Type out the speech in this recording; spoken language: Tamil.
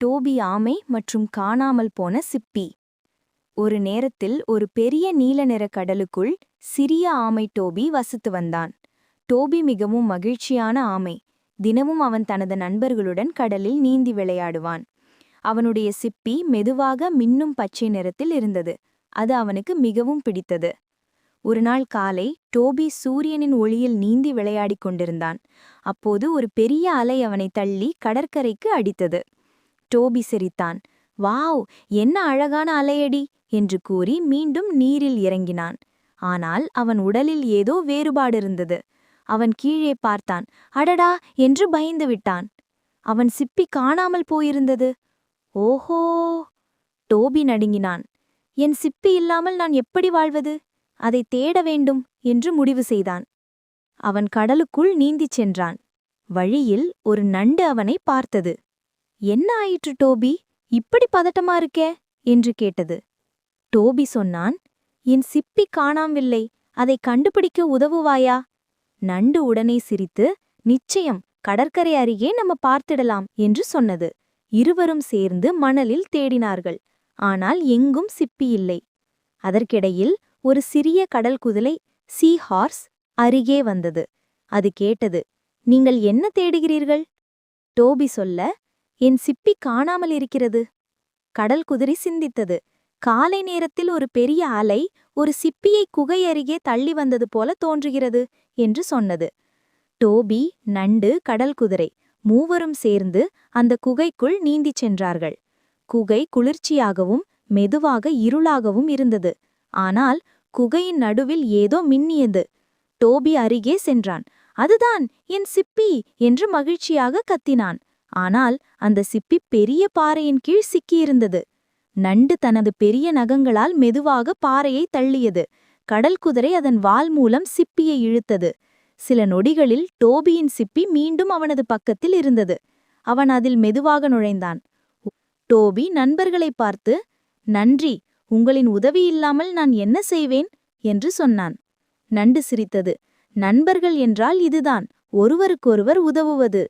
டோபி ஆமை மற்றும் காணாமல் போன சிப்பி. ஒரு நேரத்தில் ஒரு பெரிய நீல நிற கடலுக்குள் சிறிய ஆமை டோபி வசித்து வந்தான். டோபி மிகவும் மகிழ்ச்சியான ஆமை. தினமும் அவன் தனது நண்பர்களுடன் கடலில் நீந்தி விளையாடுவான். அவனுடைய சிப்பி மெதுவாக மின்னும் பச்சை நிறத்தில் இருந்தது. அது அவனுக்கு மிகவும் பிடித்தது. ஒருநாள் காலை டோபி சூரியனின் ஒளியில் நீந்தி விளையாடிக் கொண்டிருந்தான். அப்போது ஒரு பெரிய அலை அவனை தள்ளி கடற்கரைக்கு அடித்தது. டோபி சிரித்தான். வாவ், என்ன அழகான அலையடி என்று கூறி மீண்டும் நீரில் இறங்கினான். ஆனால் அவன் உடலில் ஏதோ வேறுபாடு இருந்தது. அவன் கீழே பார்த்தான். அடடா என்று பயந்து விட்டான். அவன் சிப்பி காணாமல் போயிருந்தது. ஓஹோ! டோபி நடுங்கினான். என் சிப்பி இல்லாமல் நான் எப்படி வாழ்வது? அதை தேட வேண்டும் என்று முடிவு செய்தான். அவன் கடலுக்குள் நீந்திச் சென்றான். வழியில் ஒரு நண்டு அவனை பார்த்தது. என்ன ஆயிற்று டோபி, இப்படி பதட்டமா இருக்கே என்று கேட்டது. டோபி சொன்னான், என் சிப்பி காணாமில்லை, அதை கண்டுபிடிக்க உதவுவாயா? நண்டு உடனே சிரித்து, நிச்சயம், கடற்கரை அருகே நம்ம பார்த்திடலாம் என்று சொன்னது. இருவரும் சேர்ந்து மணலில் தேடினார்கள். ஆனால் எங்கும் சிப்பி இல்லை. அதற்கிடையில் ஒரு சிறிய கடல் குதிரை சீ ஹார்ஸ் அருகே வந்தது. அது கேட்டது, நீங்கள் என்ன தேடுகிறீர்கள்? டோபி சொல்ல, என் சிப்பி காணாமல் இருக்கிறது. கடல் குதிரை சிந்தித்தது. காலை நேரத்தில் ஒரு பெரிய அலை ஒரு சிப்பியை குகை அருகே தள்ளி வந்தது போல தோன்றுகிறது என்று சொன்னது. டோபி, நண்டு, கடல் குதிரை மூவரும் சேர்ந்து அந்த குகைக்குள் நீந்திச் சென்றார்கள். குகை குளிர்ச்சியாகவும் மெதுவாக இருளாகவும் இருந்தது. ஆனால் குகையின் நடுவில் ஏதோ மின்னியது. டோபி அருகே சென்றான். அதுதான் என் சிப்பி என்று மகிழ்ச்சியாக கத்தினான். ஆனால் அந்த சிப்பி பெரிய பாறையின் கீழ் சிக்கியிருந்தது. நண்டு தனது பெரிய நகங்களால் மெதுவாக பாறையை தள்ளியது. கடல் குதிரை அதன் வால் மூலம் சிப்பியை இழுத்தது. சில நொடிகளில் டோபியின் சிப்பி மீண்டும் அவனது பக்கத்தில் இருந்தது. அவன் அதில் மெதுவாக நுழைந்தான். டோபி நண்பர்களை பார்த்து, நன்றி, உங்களின் உதவி இல்லாமல் நான் என்ன செய்வேன் என்று சொன்னான். நண்டு சிரித்தது. நண்பர்கள் என்றால் இதுதான், ஒருவருக்கொருவர் உதவுவது.